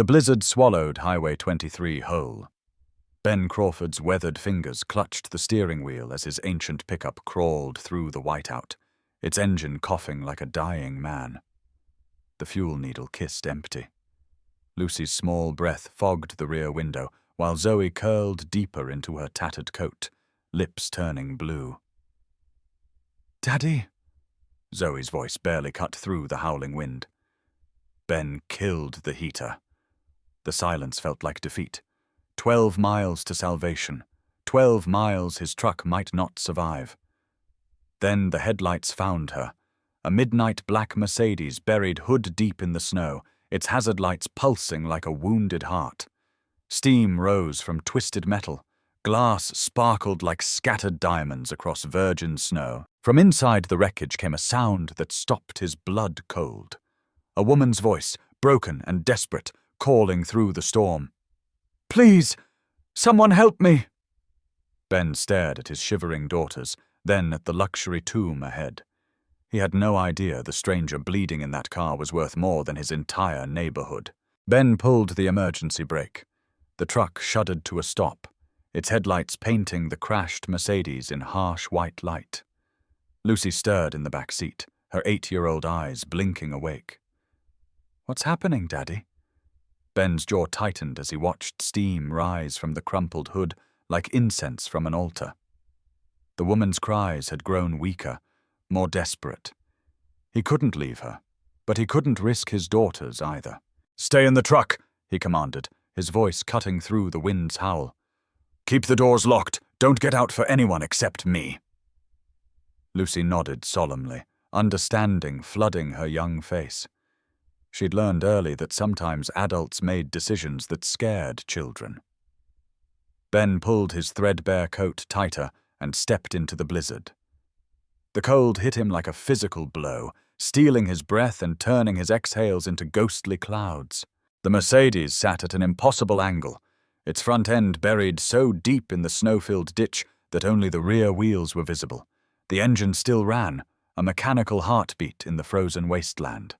The blizzard swallowed Highway 23 whole. Ben Crawford's weathered fingers clutched the steering wheel as his ancient pickup crawled through the whiteout, its engine coughing like a dying man. The fuel needle kissed empty. Lucy's small breath fogged the rear window, while Zoe curled deeper into her tattered coat, lips turning blue. "Daddy?" Zoe's voice barely cut through the howling wind. Ben killed the heater. The silence felt like defeat. 12 miles to salvation. 12 miles his truck might not survive. Then the headlights found her. A midnight black Mercedes buried hood deep in the snow, its hazard lights pulsing like a wounded heart. Steam rose from twisted metal. Glass sparkled like scattered diamonds across virgin snow. From inside the wreckage came a sound that stopped his blood cold. A woman's voice, broken and desperate, calling through the storm. "Please, someone help me!" Ben stared at his shivering daughters, then at the luxury tomb ahead. He had no idea the stranger bleeding in that car was worth more than his entire neighborhood. Ben pulled the emergency brake. The truck shuddered to a stop, its headlights painting the crashed Mercedes in harsh white light. Lucy stirred in the back seat, her 8-year-old eyes blinking awake. "What's happening, Daddy?" Ben's jaw tightened as he watched steam rise from the crumpled hood like incense from an altar. The woman's cries had grown weaker, more desperate. He couldn't leave her, but he couldn't risk his daughters either. "Stay in the truck," he commanded, his voice cutting through the wind's howl. "Keep the doors locked. Don't get out for anyone except me." Lucy nodded solemnly, understanding flooding her young face. She'd learned early that sometimes adults made decisions that scared children. Ben pulled his threadbare coat tighter and stepped into the blizzard. The cold hit him like a physical blow, stealing his breath and turning his exhales into ghostly clouds. The Mercedes sat at an impossible angle, its front end buried so deep in the snow-filled ditch that only the rear wheels were visible. The engine still ran, a mechanical heartbeat in the frozen wasteland.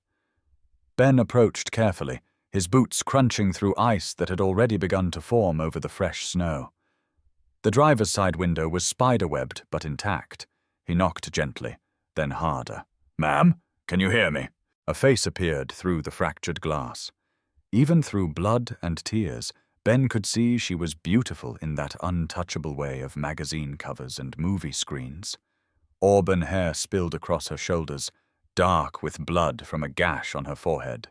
Ben approached carefully, his boots crunching through ice that had already begun to form over the fresh snow. The driver's side window was spiderwebbed but intact. He knocked gently, then harder. "Ma'am, can you hear me?" A face appeared through the fractured glass. Even through blood and tears, Ben could see she was beautiful in that untouchable way of magazine covers and movie screens. Auburn hair spilled across her shoulders, dark with blood from a gash on her forehead.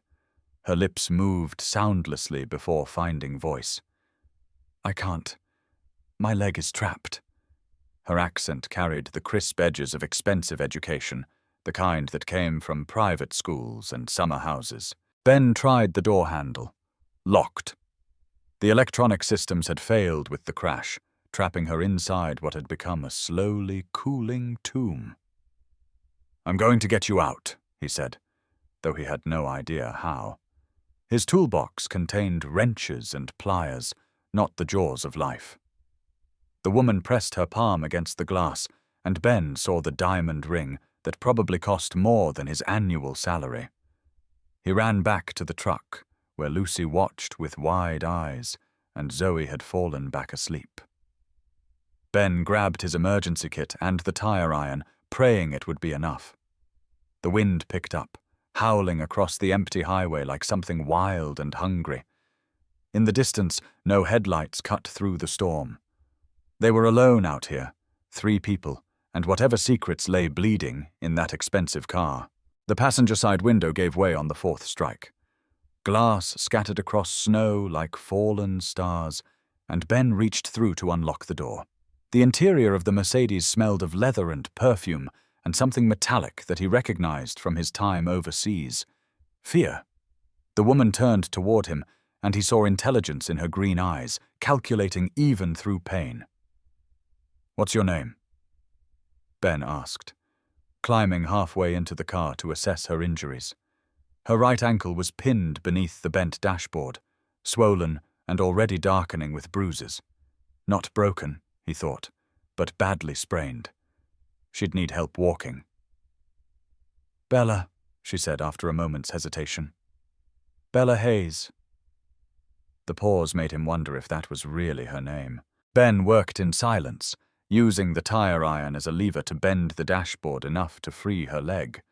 Her lips moved soundlessly before finding voice. "I can't. My leg is trapped." Her accent carried the crisp edges of expensive education, the kind that came from private schools and summer houses. Ben tried the door handle. Locked. The electronic systems had failed with the crash, trapping her inside what had become a slowly cooling tomb. "I'm going to get you out," he said, though he had no idea how. His toolbox contained wrenches and pliers, not the jaws of life. The woman pressed her palm against the glass, and Ben saw the diamond ring that probably cost more than his annual salary. He ran back to the truck, where Lucy watched with wide eyes, and Zoe had fallen back asleep. Ben grabbed his emergency kit and the tire iron, praying it would be enough. The wind picked up, howling across the empty highway like something wild and hungry. In the distance, no headlights cut through the storm. They were alone out here, 3 people, and whatever secrets lay bleeding in that expensive car. The passenger side window gave way on the 4th strike. Glass scattered across snow like fallen stars, and Ben reached through to unlock the door. The interior of the Mercedes smelled of leather and perfume, and something metallic that he recognized from his time overseas. Fear. The woman turned toward him, and he saw intelligence in her green eyes, calculating even through pain. "What's your name?" Ben asked, climbing halfway into the car to assess her injuries. Her right ankle was pinned beneath the bent dashboard, swollen and already darkening with bruises. Not broken, he thought, but badly sprained. She'd need help walking. "Bella," she said after a moment's hesitation. "Bella Hayes." The pause made him wonder if that was really her name. Ben worked in silence, using the tire iron as a lever to bend the dashboard enough to free her leg.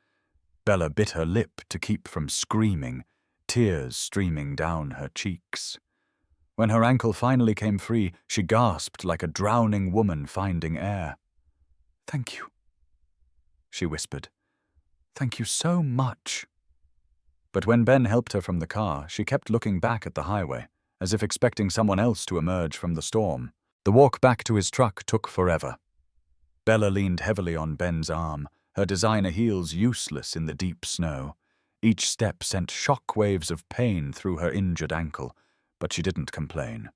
Bella bit her lip to keep from screaming, tears streaming down her cheeks. When her ankle finally came free, she gasped like a drowning woman finding air. "Thank you," she whispered. "Thank you so much." But when Ben helped her from the car, she kept looking back at the highway, as if expecting someone else to emerge from the storm. The walk back to his truck took forever. Bella leaned heavily on Ben's arm, her designer heels useless in the deep snow. Each step sent shock waves of pain through her injured ankle, but she didn't complain.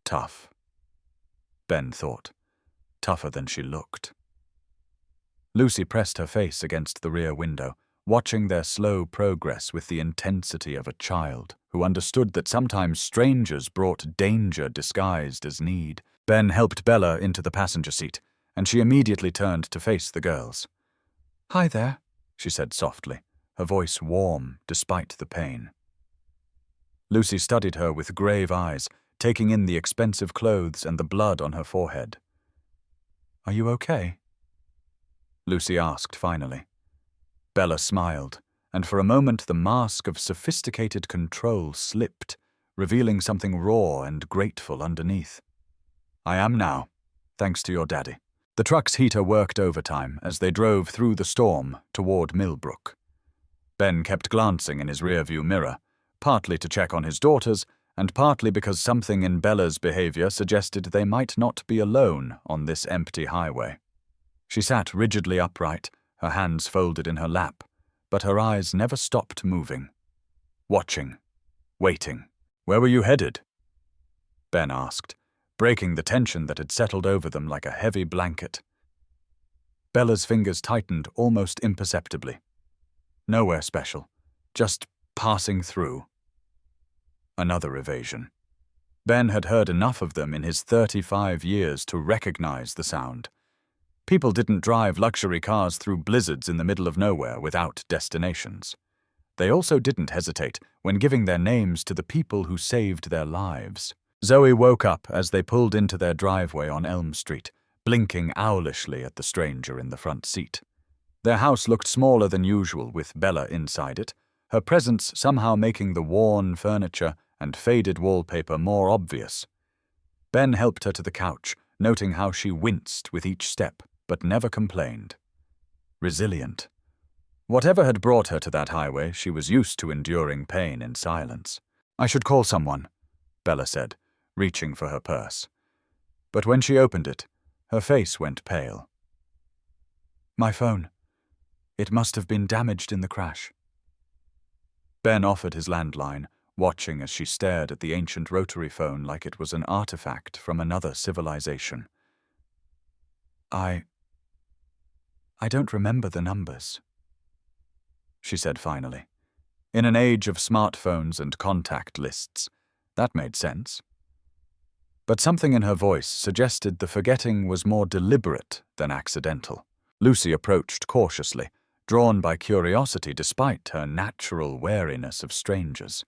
Tough, Ben thought. Tougher than she looked. Lucy pressed her face against the rear window, watching their slow progress with the intensity of a child who understood that sometimes strangers brought danger disguised as need. Ben helped Bella into the passenger seat, and she immediately turned to face the girls. "Hi there," she said softly, her voice warm despite the pain. Lucy studied her with grave eyes, taking in the expensive clothes and the blood on her forehead. "Are you okay?" Lucy asked finally. Bella smiled, and for a moment the mask of sophisticated control slipped, revealing something raw and grateful underneath. "I am now, thanks to your daddy." The truck's heater worked overtime as they drove through the storm toward Millbrook. Ben kept glancing in his rearview mirror, partly to check on his daughters, and partly because something in Bella's behavior suggested they might not be alone on this empty highway. She sat rigidly upright, her hands folded in her lap, but her eyes never stopped moving. Watching, waiting. "Where were you headed?" Ben asked, breaking the tension that had settled over them like a heavy blanket. Bella's fingers tightened almost imperceptibly. "Nowhere special, just passing through." Another evasion. Ben had heard enough of them in his 35 years to recognize the sound. People didn't drive luxury cars through blizzards in the middle of nowhere without destinations. They also didn't hesitate when giving their names to the people who saved their lives. Zoe woke up as they pulled into their driveway on Elm Street, blinking owlishly at the stranger in the front seat. Their house looked smaller than usual with Bella inside it, her presence somehow making the worn furniture and faded wallpaper more obvious. Ben helped her to the couch, noting how she winced with each step, but never complained. Resilient. Whatever had brought her to that highway, she was used to enduring pain in silence. "I should call someone," Bella said, reaching for her purse. But when she opened it, her face went pale. "My phone. It must have been damaged in the crash." Ben offered his landline, watching as she stared at the ancient rotary phone like it was an artifact from another civilization. I don't remember the numbers," she said finally. In an age of smartphones and contact lists, that made sense. But something in her voice suggested the forgetting was more deliberate than accidental. Lucy approached cautiously, drawn by curiosity despite her natural wariness of strangers.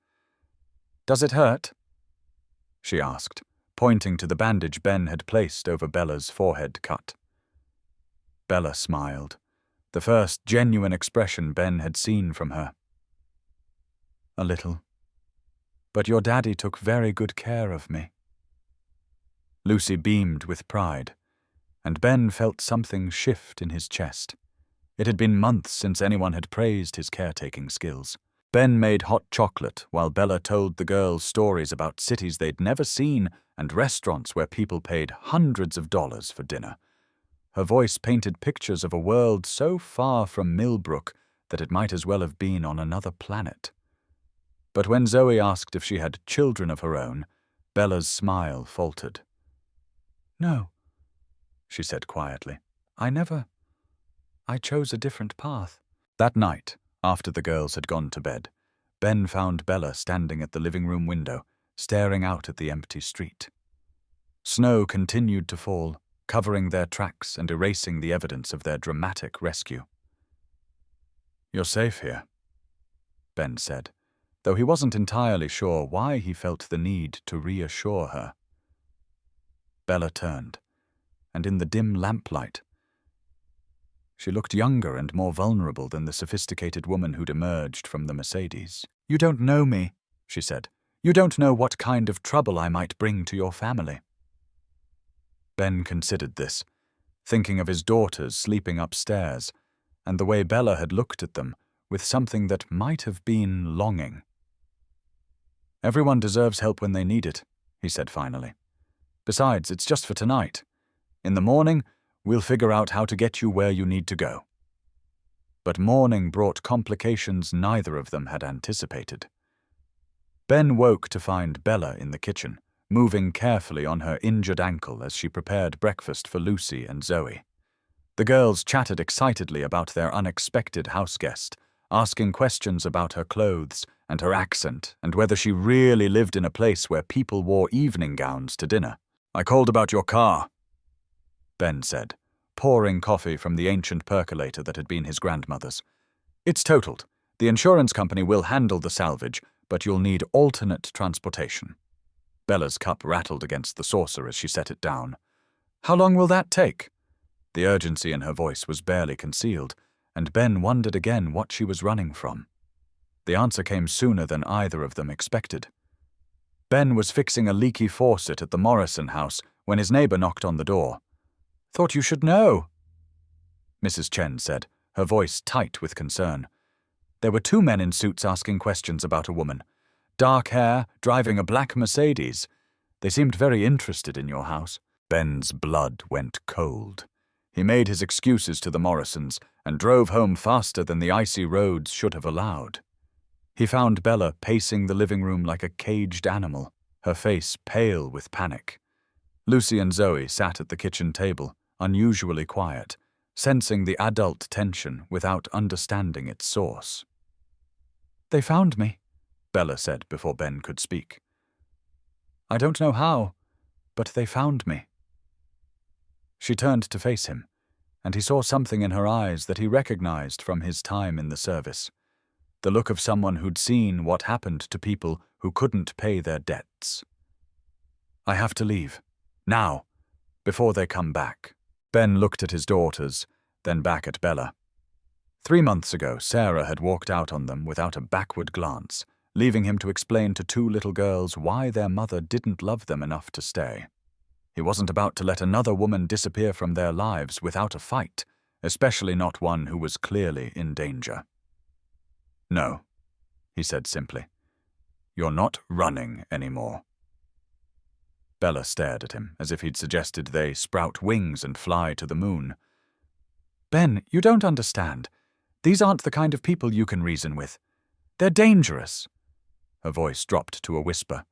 "Does it hurt?" she asked, pointing to the bandage Ben had placed over Bella's forehead cut. Bella smiled, the first genuine expression Ben had seen from her. "A little. But your daddy took very good care of me." Lucy beamed with pride, and Ben felt something shift in his chest. It had been months since anyone had praised his caretaking skills. Ben made hot chocolate while Bella told the girls stories about cities they'd never seen and restaurants where people paid hundreds of dollars for dinner. Her voice painted pictures of a world so far from Millbrook that it might as well have been on another planet. But when Zoe asked if she had children of her own, Bella's smile faltered. "No," she said quietly. I chose a different path." That night, after the girls had gone to bed, Ben found Bella standing at the living room window, staring out at the empty street. Snow continued to fall, covering their tracks and erasing the evidence of their dramatic rescue. "You're safe here," Ben said, though he wasn't entirely sure why he felt the need to reassure her. Bella turned, and in the dim lamplight, she looked younger and more vulnerable than the sophisticated woman who'd emerged from the Mercedes. "You don't know me," she said. "You don't know what kind of trouble I might bring to your family." Ben considered this, thinking of his daughters sleeping upstairs, and the way Bella had looked at them, with something that might have been longing. "Everyone deserves help when they need it," he said finally. "Besides, it's just for tonight. In the morning, we'll figure out how to get you where you need to go." But morning brought complications neither of them had anticipated. Ben woke to find Bella in the kitchen, moving carefully on her injured ankle as she prepared breakfast for Lucy and Zoe. The girls chatted excitedly about their unexpected houseguest, asking questions about her clothes and her accent and whether she really lived in a place where people wore evening gowns to dinner. "I called about your car," Ben said, pouring coffee from the ancient percolator that had been his grandmother's. "It's totaled. The insurance company will handle the salvage, but you'll need alternate transportation." Bella's cup rattled against the saucer as she set it down. "How long will that take?" The urgency in her voice was barely concealed, and Ben wondered again what she was running from. The answer came sooner than either of them expected. Ben was fixing a leaky faucet at the Morrison house when his neighbor knocked on the door. "Thought you should know," Mrs. Chen said, her voice tight with concern. "There were 2 men in suits asking questions about a woman. Dark hair, driving a black Mercedes. They seemed very interested in your house." Ben's blood went cold. He made his excuses to the Morrisons and drove home faster than the icy roads should have allowed. He found Bella pacing the living room like a caged animal, her face pale with panic. Lucy and Zoe sat at the kitchen table, unusually quiet, sensing the adult tension without understanding its source. "They found me," Bella said before Ben could speak. "I don't know how, but they found me." She turned to face him, and he saw something in her eyes that he recognized from his time in the service. The look of someone who'd seen what happened to people who couldn't pay their debts. "I have to leave. Now, before they come back." Ben looked at his daughters, then back at Bella. 3 months ago, Sarah had walked out on them without a backward glance, leaving him to explain to 2 little girls why their mother didn't love them enough to stay. He wasn't about to let another woman disappear from their lives without a fight, especially not one who was clearly in danger. "No," he said simply. "You're not running anymore." Bella stared at him, as if he'd suggested they sprout wings and fly to the moon. "Ben, you don't understand. These aren't the kind of people you can reason with. They're dangerous." Her voice dropped to a whisper.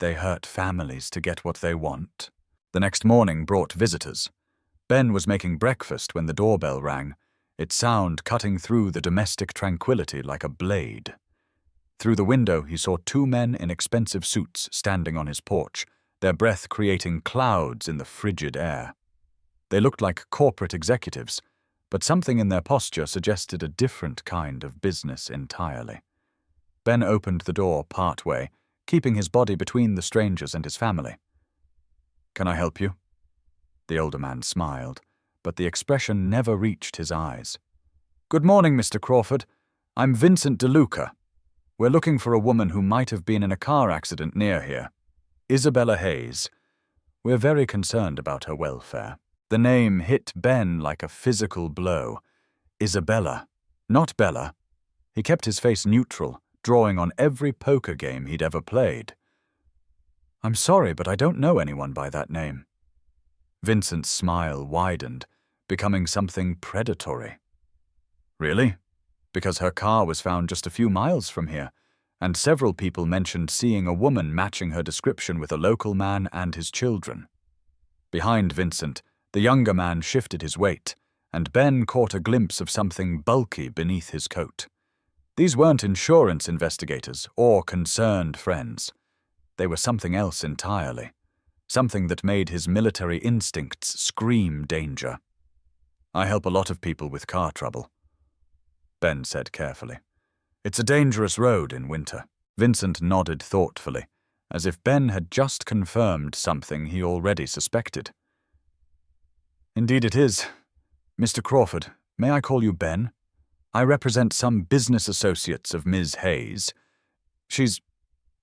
"They hurt families to get what they want." The next morning brought visitors. Ben was making breakfast when the doorbell rang, its sound cutting through the domestic tranquility like a blade. Through the window he saw 2 men in expensive suits standing on his porch, their breath creating clouds in the frigid air. They looked like corporate executives, but something in their posture suggested a different kind of business entirely. Ben opened the door partway, keeping his body between the strangers and his family. "Can I help you?" The older man smiled, but the expression never reached his eyes. "Good morning, Mr. Crawford. I'm Vincent DeLuca. We're looking for a woman who might have been in a car accident near here. Isabella Hayes. We're very concerned about her welfare." The name hit Ben like a physical blow. Isabella, not Bella. He kept his face neutral, drawing on every poker game he'd ever played. "I'm sorry, but I don't know anyone by that name." Vincent's smile widened, becoming something predatory. "Really? Because her car was found just a few miles from here, and several people mentioned seeing a woman matching her description with a local man and his children." Behind Vincent, the younger man shifted his weight, and Ben caught a glimpse of something bulky beneath his coat. These weren't insurance investigators or concerned friends. They were something else entirely, something that made his military instincts scream danger. "I help a lot of people with car trouble," Ben said carefully. It's a dangerous road in winter. Vincent nodded thoughtfully, as if Ben had just confirmed something he already suspected. Indeed it is. Mr. Crawford, may I call you Ben? I represent some business associates of Ms. Hayes. She's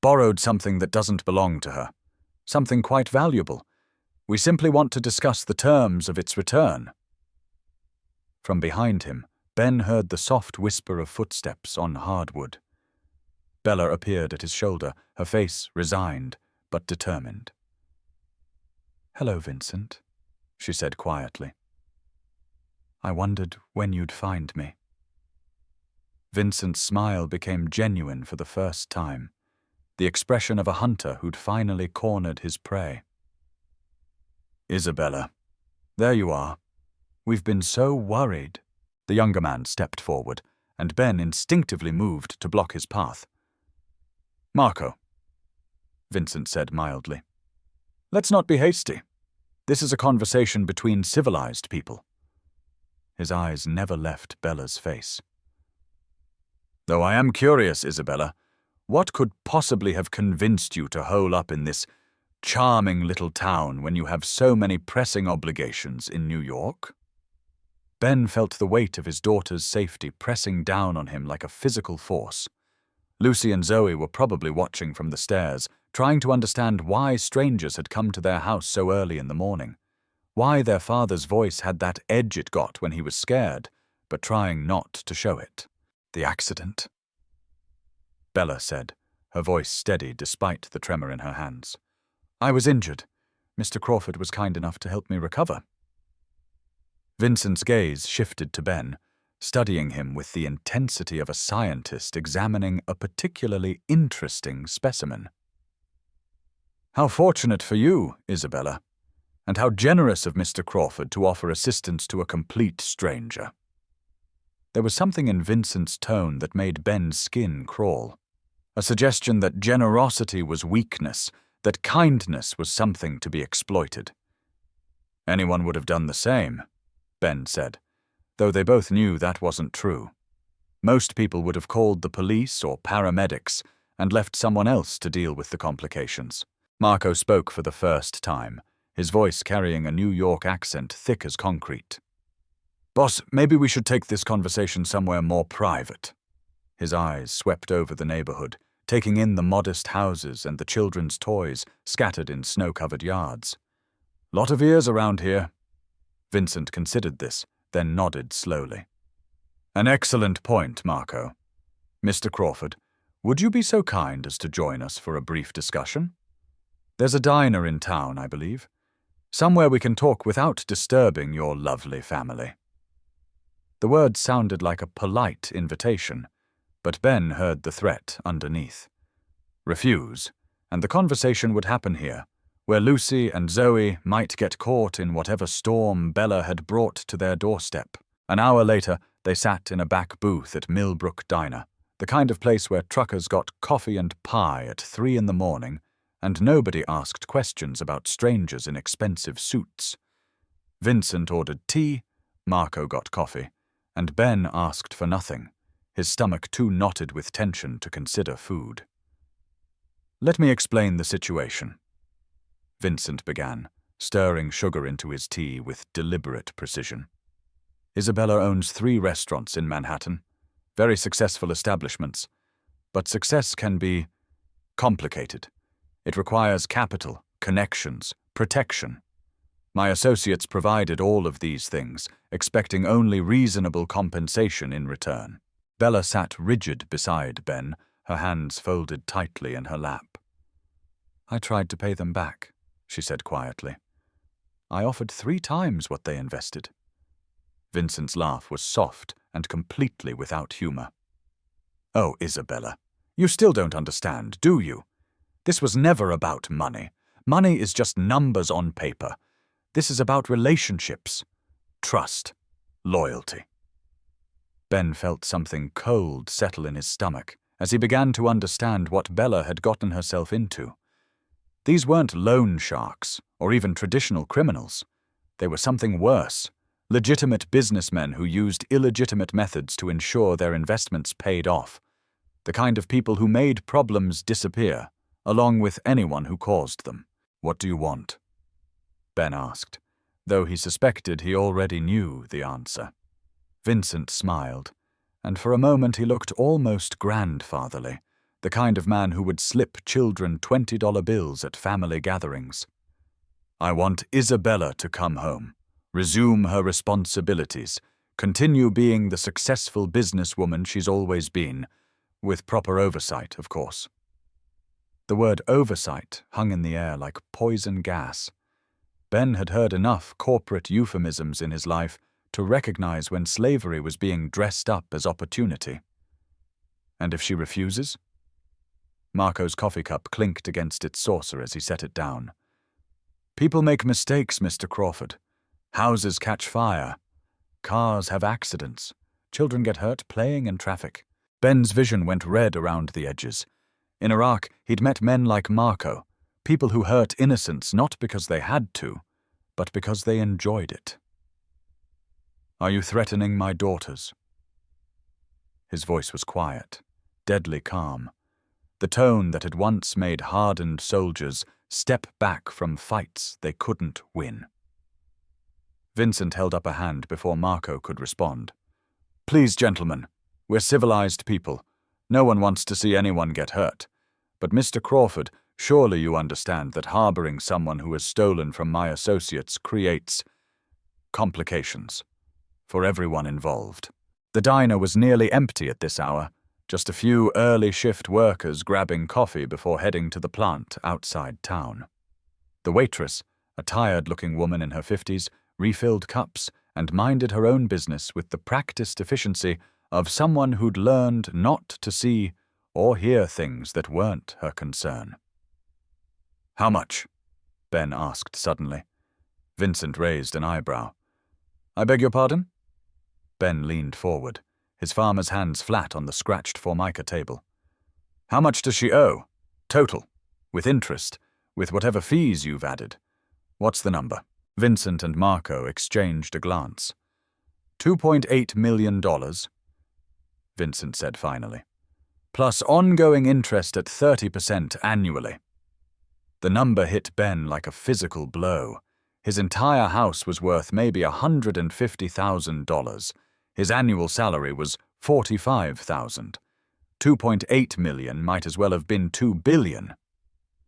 borrowed something that doesn't belong to her. Something quite valuable. We simply want to discuss the terms of its return. From behind him, Ben heard the soft whisper of footsteps on hardwood. Bella appeared at his shoulder, her face resigned, but determined. "Hello, Vincent," she said quietly. "I wondered when you'd find me." Vincent's smile became genuine for the first time, the expression of a hunter who'd finally cornered his prey. "Isabella, there you are. We've been so worried." The younger man stepped forward, and Ben instinctively moved to block his path. "Marco," Vincent said mildly, "let's not be hasty. This is a conversation between civilized people." His eyes never left Bella's face. "Though I am curious, Isabella, what could possibly have convinced you to hole up in this charming little town when you have so many pressing obligations in New York?" Ben felt the weight of his daughter's safety pressing down on him like a physical force. Lucy and Zoe were probably watching from the stairs, trying to understand why strangers had come to their house so early in the morning, why their father's voice had that edge it got when he was scared, but trying not to show it. "The accident," Bella said, her voice steady despite the tremor in her hands. "I was injured. Mr. Crawford was kind enough to help me recover." Vincent's gaze shifted to Ben, studying him with the intensity of a scientist examining a particularly interesting specimen. "How fortunate for you, Isabella, and how generous of Mr. Crawford to offer assistance to a complete stranger." There was something in Vincent's tone that made Ben's skin crawl, a suggestion that generosity was weakness, that kindness was something to be exploited. "Anyone would have done the same," Ben said, though they both knew that wasn't true. Most people would have called the police or paramedics and left someone else to deal with the complications. Marco spoke for the first time, his voice carrying a New York accent thick as concrete. "Boss, maybe we should take this conversation somewhere more private." His eyes swept over the neighborhood, taking in the modest houses and the children's toys scattered in snow-covered yards. "Lot of ears around here." Vincent considered this, then nodded slowly. "An excellent point, Marco. Mr. Crawford, would you be so kind as to join us for a brief discussion? There's a diner in town, I believe. Somewhere we can talk without disturbing your lovely family." The words sounded like a polite invitation, but Ben heard the threat underneath. Refuse, and the conversation would happen here, where Lucy and Zoe might get caught in whatever storm Bella had brought to their doorstep. An hour later, they sat in a back booth at Millbrook Diner, the kind of place where truckers got coffee and pie at 3 in the morning, and nobody asked questions about strangers in expensive suits. Vincent ordered tea, Marco got coffee, and Ben asked for nothing, his stomach too knotted with tension to consider food. "Let me explain the situation," Vincent began, stirring sugar into his tea with deliberate precision. "Isabella owns 3 restaurants in Manhattan, very successful establishments, but success can be complicated. It requires capital, connections, protection. My associates provided all of these things, expecting only reasonable compensation in return." Bella sat rigid beside Ben, her hands folded tightly in her lap. "I tried to pay them back," she said quietly. "I offered 3 times what they invested." Vincent's laugh was soft and completely without humor. "Oh, Isabella, you still don't understand, do you? This was never about money. Money is just numbers on paper. This is about relationships, trust, loyalty." Ben felt something cold settle in his stomach as he began to understand what Bella had gotten herself into. These weren't loan sharks or even traditional criminals. They were something worse, legitimate businessmen who used illegitimate methods to ensure their investments paid off, The kind of people who made problems disappear, along with anyone who caused them. "What do you want?" Ben asked, though he suspected he already knew the answer. Vincent smiled, and for a moment he looked almost grandfatherly, the kind of man who would slip children $20 bills at family gatherings. "I want Isabella to come home, resume her responsibilities, continue being the successful businesswoman she's always been, with proper oversight, of course." The word oversight hung in the air like poison gas. Ben had heard enough corporate euphemisms in his life to recognize when slavery was being dressed up as opportunity. "And if she refuses?" Marco's coffee cup clinked against its saucer as he set it down. "People make mistakes, Mr. Crawford. Houses catch fire. Cars have accidents. Children get hurt playing in traffic." Ben's vision went red around the edges. In Iraq, he'd met men like Marco, people who hurt innocents not because they had to, but because they enjoyed it. "Are you threatening my daughters?" His voice was quiet, deadly calm. The tone that had once made hardened soldiers step back from fights they couldn't win. Vincent held up a hand before Marco could respond. "Please, gentlemen, we're civilized people. No one wants to see anyone get hurt. But Mr. Crawford, surely you understand that harboring someone who has stolen from my associates creates complications for everyone involved." The diner was nearly empty at this hour, just a few early shift workers grabbing coffee before heading to the plant outside town. The waitress, a tired-looking woman in her 50s, refilled cups and minded her own business with the practiced efficiency of someone who'd learned not to see or hear things that weren't her concern. "How much?" Ben asked suddenly. Vincent raised an eyebrow. "I beg your pardon?" Ben leaned forward, his farmer's hands flat on the scratched Formica table. "How much does she owe? Total. With interest. With whatever fees you've added. What's the number?" Vincent and Marco exchanged a glance. $2.8 million, Vincent said finally. "Plus ongoing interest at 30% annually." The number hit Ben like a physical blow. His entire house was worth maybe $150,000. His annual salary was $45,000. $2.8 million might as well have been $2 billion.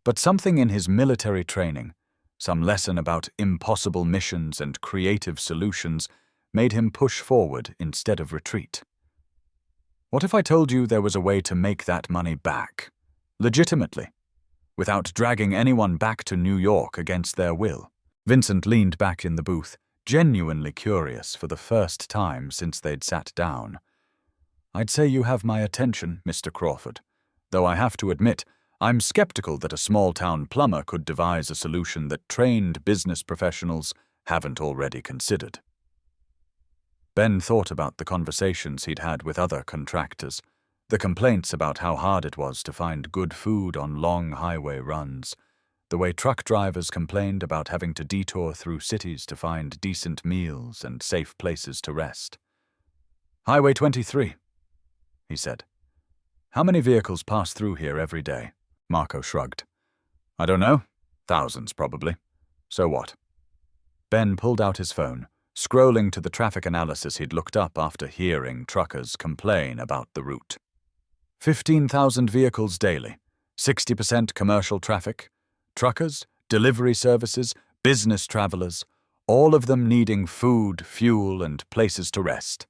But something in his military training, some lesson about impossible missions and creative solutions, made him push forward instead of retreat. "What if I told you there was a way to make that money back, legitimately, without dragging anyone back to New York against their will?" Vincent leaned back in the booth, genuinely curious for the first time since they'd sat down. "I'd say you have my attention, Mr. Crawford, though I have to admit, I'm skeptical that a small-town plumber could devise a solution that trained business professionals haven't already considered." Ben thought about the conversations he'd had with other contractors, the complaints about how hard it was to find good food on long highway runs, the way truck drivers complained about having to detour through cities to find decent meals and safe places to rest. "Highway 23, he said. "How many vehicles pass through here every day?" Marco shrugged. "I don't know. Thousands, probably. So what?" Ben pulled out his phone, scrolling to the traffic analysis he'd looked up after hearing truckers complain about the route. 15,000 vehicles daily, 60% commercial traffic, truckers, delivery services, business travelers, all of them needing food, fuel, and places to rest.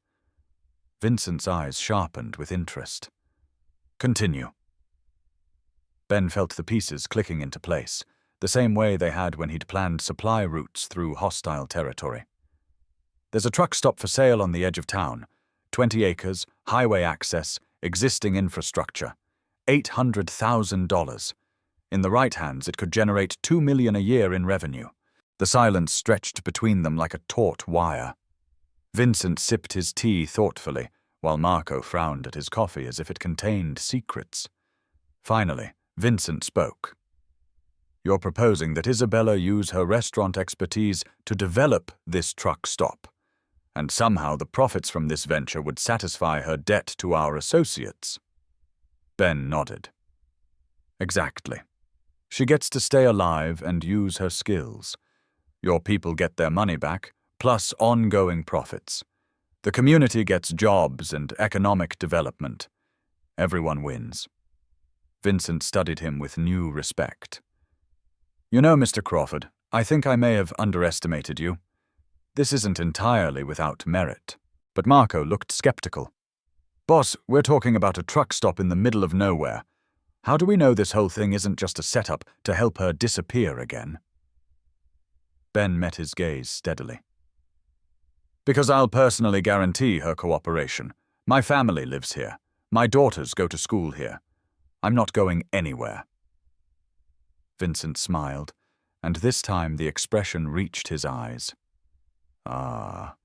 Vincent's eyes sharpened with interest. "Continue." Ben felt the pieces clicking into place, the same way they had when he'd planned supply routes through hostile territory. "There's a truck stop for sale on the edge of town. 20 acres, highway access, existing infrastructure. $800,000. In the right hands, it could generate $2 million a year in revenue." The silence stretched between them like a taut wire. Vincent sipped his tea thoughtfully, while Marco frowned at his coffee as if it contained secrets. Finally, Vincent spoke. "You're proposing that Isabella use her restaurant expertise to develop this truck stop, and somehow the profits from this venture would satisfy her debt to our associates." Ben nodded. Exactly. She gets to stay alive and use her skills. Your people get their money back, plus ongoing profits. The community gets jobs and economic development. Everyone wins. Vincent studied him with new respect. You know, Mr. Crawford, I think I may have underestimated you. This isn't entirely without merit. But Marco looked skeptical. Boss, we're talking about a truck stop in the middle of nowhere. How do we know this whole thing isn't just a setup to help her disappear again? Ben met his gaze steadily. Because I'll personally guarantee her cooperation. My family lives here. My daughters go to school here. I'm not going anywhere. Vincent smiled, and this time the expression reached his eyes. Ah.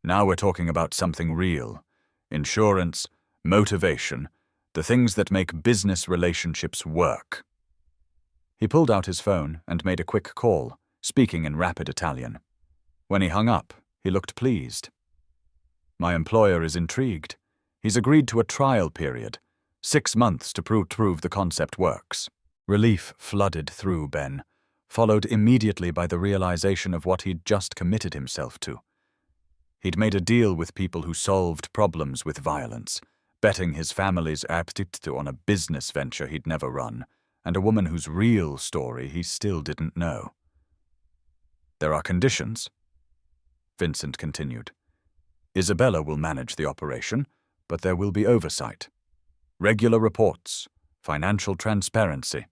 Now we're talking about something real. Insurance, motivation, the things that make business relationships work. He pulled out his phone and made a quick call, speaking in rapid Italian. When he hung up, he looked pleased. My employer is intrigued. He's agreed to a trial period, 6 months to prove the concept works. Relief flooded through Ben, followed immediately by the realization of what he'd just committed himself to. He'd made a deal with people who solved problems with violence, betting his family's aptitude on a business venture he'd never run, and a woman whose real story he still didn't know. There are conditions, Vincent continued. Isabella will manage the operation, but there will be oversight. Regular reports, financial transparency,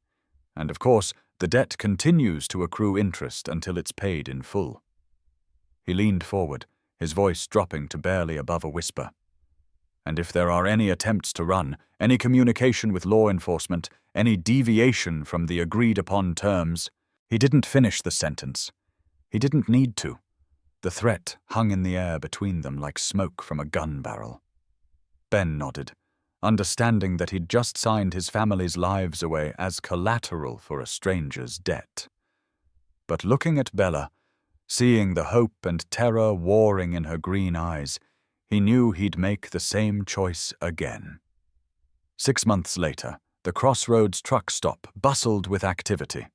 and of course, the debt continues to accrue interest until it's paid in full. He leaned forward, his voice dropping to barely above a whisper. And if there are any attempts to run, any communication with law enforcement, any deviation from the agreed-upon terms— He didn't finish the sentence. He didn't need to. The threat hung in the air between them like smoke from a gun barrel. Ben nodded, understanding that he'd just signed his family's lives away as collateral for a stranger's debt. But looking at Bella, seeing the hope and terror warring in her green eyes, he knew he'd make the same choice again. 6 months later, the Crossroads truck stop bustled with activity.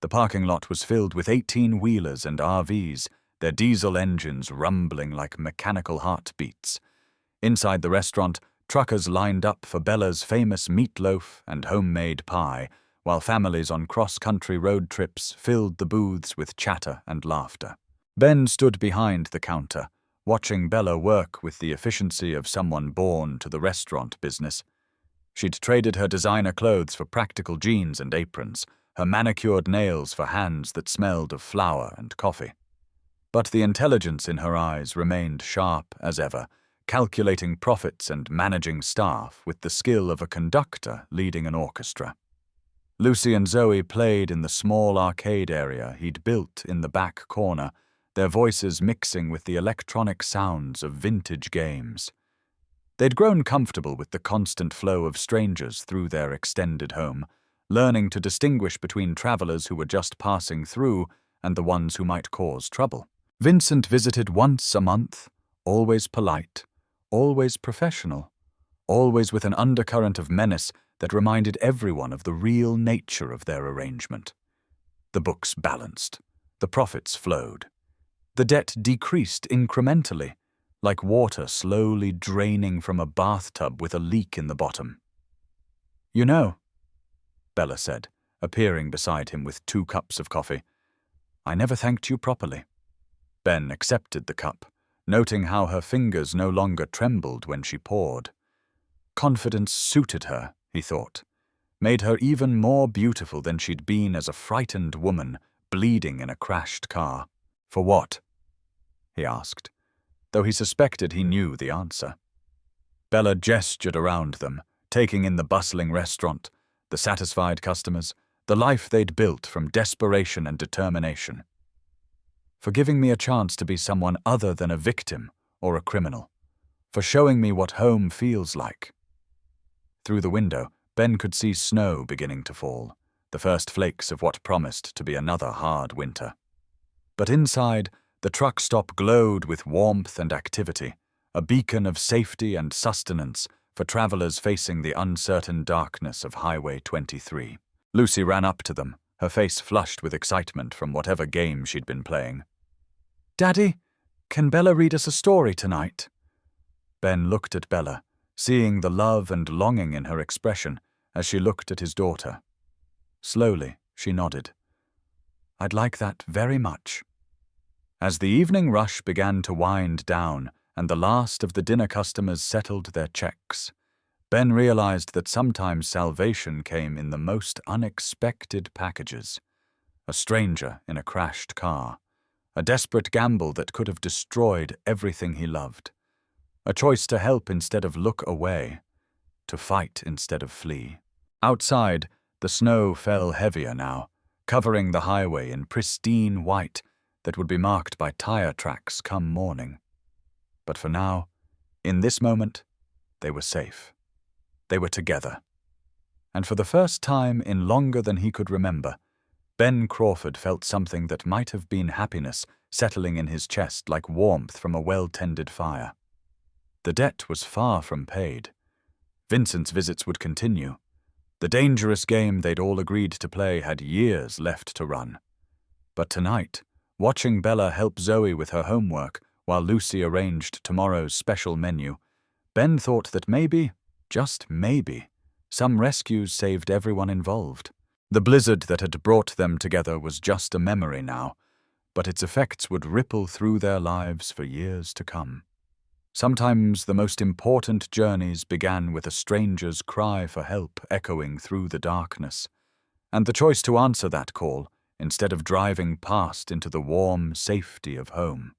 The parking lot was filled with 18-wheelers and RVs, their diesel engines rumbling like mechanical heartbeats. Inside the restaurant, truckers lined up for Bella's famous meatloaf and homemade pie, while families on cross-country road trips filled the booths with chatter and laughter. Ben stood behind the counter, watching Bella work with the efficiency of someone born to the restaurant business. She'd traded her designer clothes for practical jeans and aprons, her manicured nails for hands that smelled of flour and coffee. But the intelligence in her eyes remained sharp as ever, calculating profits and managing staff with the skill of a conductor leading an orchestra. Lucy and Zoe played in the small arcade area he'd built in the back corner, their voices mixing with the electronic sounds of vintage games. They'd grown comfortable with the constant flow of strangers through their extended home, learning to distinguish between travelers who were just passing through and the ones who might cause trouble. Vincent visited once a month, always polite, always professional, always with an undercurrent of menace that reminded everyone of the real nature of their arrangement. The books balanced, the profits flowed. The debt decreased incrementally, like water slowly draining from a bathtub with a leak in the bottom. "You know," Bella said, appearing beside him with 2 cups of coffee, "I never thanked you properly." Ben accepted the cup, noting how her fingers no longer trembled when she poured. Confidence suited her, he thought, made her even more beautiful than she'd been as a frightened woman bleeding in a crashed car. "For what?" he asked, though he suspected he knew the answer. Bella gestured around them, taking in the bustling restaurant, the satisfied customers, the life they'd built from desperation and determination. "For giving me a chance to be someone other than a victim or a criminal. For showing me what home feels like." Through the window, Ben could see snow beginning to fall, the first flakes of what promised to be another hard winter. But inside, the truck stop glowed with warmth and activity, a beacon of safety and sustenance for travelers facing the uncertain darkness of Highway 23. Lucy ran up to them, her face flushed with excitement from whatever game she'd been playing. "Daddy, can Bella read us a story tonight?" Ben looked at Bella, seeing the love and longing in her expression as she looked at his daughter. Slowly, she nodded. "I'd like that very much." As the evening rush began to wind down and the last of the dinner customers settled their checks, Ben realized that sometimes salvation came in the most unexpected packages. A stranger in a crashed car, a desperate gamble that could have destroyed everything he loved, a choice to help instead of look away, to fight instead of flee. Outside, the snow fell heavier now, covering the highway in pristine white that would be marked by tire tracks come morning. But for now, in this moment, they were safe. They were together. And for the first time in longer than he could remember, Ben Crawford felt something that might have been happiness settling in his chest like warmth from a well-tended fire. The debt was far from paid. Vincent's visits would continue. The dangerous game they'd all agreed to play had years left to run. But tonight, watching Bella help Zoe with her homework while Lucy arranged tomorrow's special menu, Ben thought that maybe, just maybe, some rescues saved everyone involved. The blizzard that had brought them together was just a memory now, but its effects would ripple through their lives for years to come. Sometimes the most important journeys began with a stranger's cry for help echoing through the darkness, and the choice to answer that call instead of driving past into the warm safety of home.